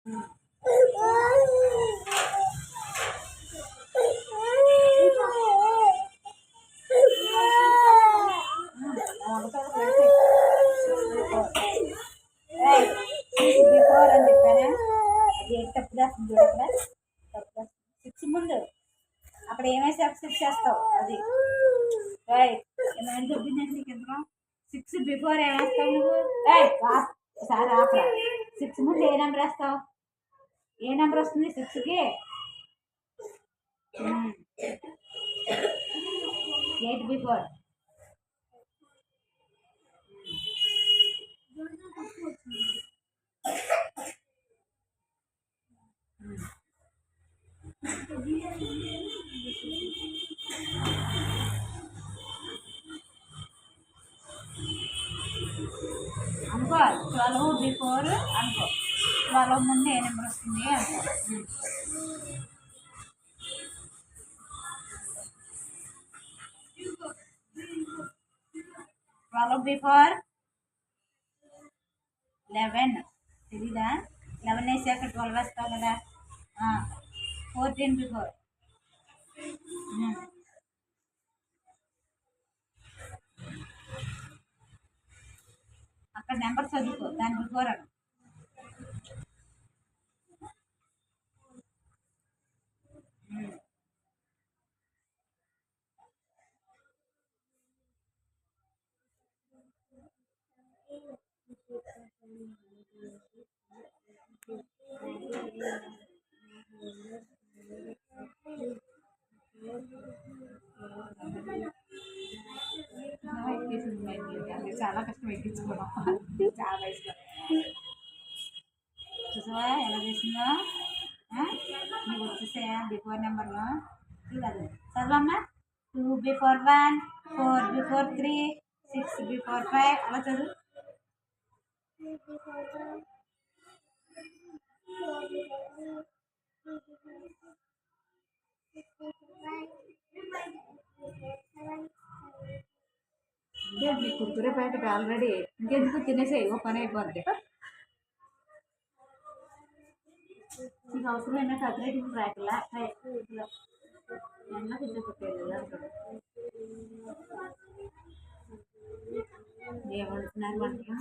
Before అని చెప్పానా? అది తప్పు చేస్తుంది చూడ. తప్పు 6 ముందు అక్కడ ఏమేసావు 6 చేస్తావు. అది రైట్. ఏమైనా దొబ్బిందండి నీకు ఎందుకు? 6 బిఫోర్ ఏమేస్తావు నువ్వు? సార్ ఆపరా. 6 ముందు ఏ నెంబర్ వేస్తావు? ఏ నెంబర్ వస్తుంది 6కి? 8 బిఫోర్. అనుకో 12 బిఫోర్ అనుకో. 12 ముందు ఏ నెంబర్ వస్తుంది అనుకో. 12 బిఫోర్ 11 తెలీదా? 11 వేసాక 12 వేస్తావు కదా. 14 బిఫోర్. అక్కడ నెంబర్ చదువుకో, దాని బిఫోర్ అను. చాలా కష్టం ఎక్కించుకోవడం. చాలా ఇష్టం. చూసావా ఎలా చేసిందో? నీకు వచ్చేసాయా బిఫోర్ నెంబర్లో? కాదు చదవమ్మా. 2 బిఫోర్ 1, 4 బిఫోర్ 3, 6 బిఫోర్ 5 అలా చదువు. మీ కుర్కురే ప్యాకెట్ ఆల్రెడీ ఇంకెందుకు తినేసేయి, ఓ పని అయిపోద్ది. నీకు అవసరమైన కత్తిరేటింగ్ ప్యాకెట్లా ఎన్న తిప్పలేదు ఏమంటున్నారు వంటలు?